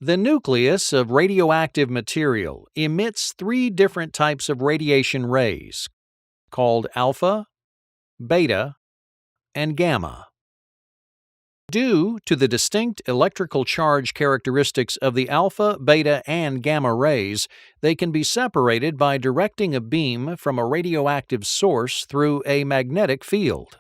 The nucleus of radioactive material emits three different types of radiation rays, called alpha, beta, and gamma. Due to the distinct electrical charge characteristics of the alpha, beta, and gamma rays, they can be separated by directing a beam from a radioactive source through a magnetic field.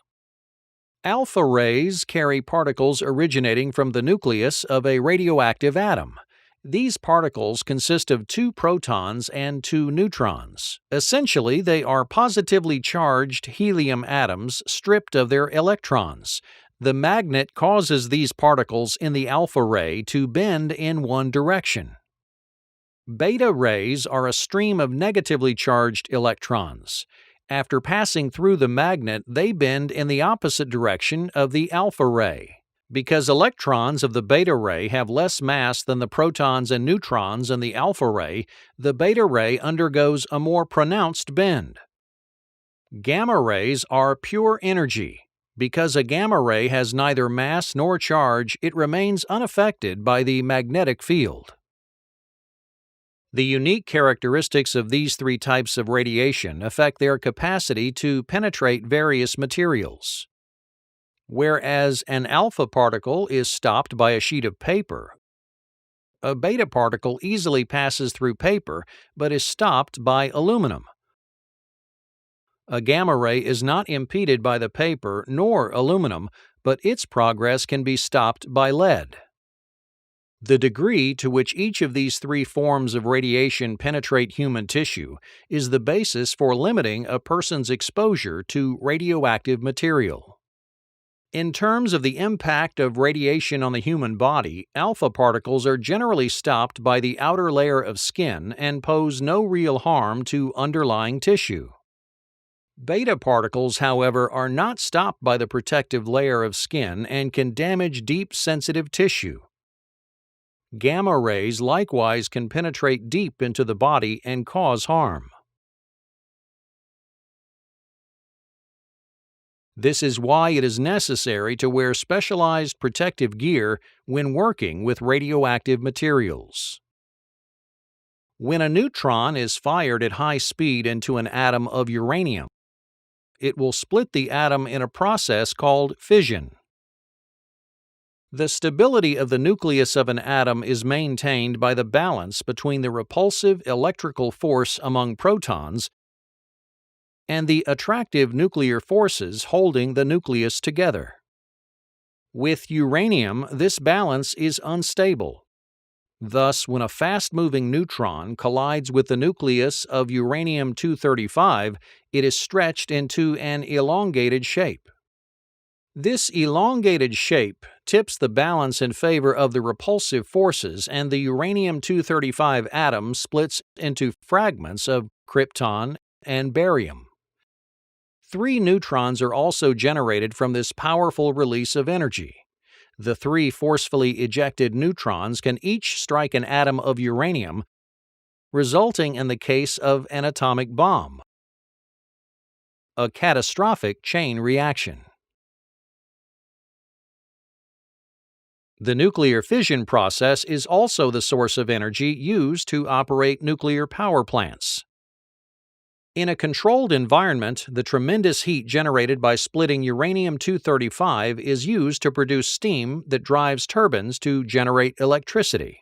Alpha rays carry particles originating from the nucleus of a radioactive atom. These particles consist of 2 protons and 2 neutrons. Essentially, they are positively charged helium atoms stripped of their electrons. The magnet causes these particles in the alpha ray to bend in one direction. Beta rays are a stream of negatively charged electrons. After passing through the magnet, they bend in the opposite direction of the alpha ray. Because electrons of the beta ray have less mass than the protons and neutrons in the alpha ray, the beta ray undergoes a more pronounced bend. Gamma rays are pure energy. Because a gamma ray has neither mass nor charge, it remains unaffected by the magnetic field. The unique characteristics of these three types of radiation affect their capacity to penetrate various materials. Whereas an alpha particle is stopped by a sheet of paper, a beta particle easily passes through paper but is stopped by aluminum. A gamma ray is not impeded by the paper nor aluminum, but its progress can be stopped by lead. The degree to which each of these three forms of radiation penetrate human tissue is the basis for limiting a person's exposure to radioactive material. In terms of the impact of radiation on the human body, alpha particles are generally stopped by the outer layer of skin and pose no real harm to underlying tissue. Beta particles, however, are not stopped by the protective layer of skin and can damage deep sensitive tissue. Gamma rays likewise can penetrate deep into the body and cause harm. This is why it is necessary to wear specialized protective gear when working with radioactive materials. When a neutron is fired at high speed into an atom of uranium, it will split the atom in a process called fission. The stability of the nucleus of an atom is maintained by the balance between the repulsive electrical force among protons and the attractive nuclear forces holding the nucleus together. With uranium, this balance is unstable. Thus, when a fast-moving neutron collides with the nucleus of uranium-235, it is stretched into an elongated shape. This elongated shape tips the balance in favor of the repulsive forces, and the uranium-235 atom splits into fragments of krypton and barium. 3 neutrons are also generated from this powerful release of energy. The 3 forcefully ejected neutrons can each strike an atom of uranium, resulting in the case of an atomic bomb, a catastrophic chain reaction. The nuclear fission process is also the source of energy used to operate nuclear power plants. In a controlled environment, the tremendous heat generated by splitting uranium-235 is used to produce steam that drives turbines to generate electricity.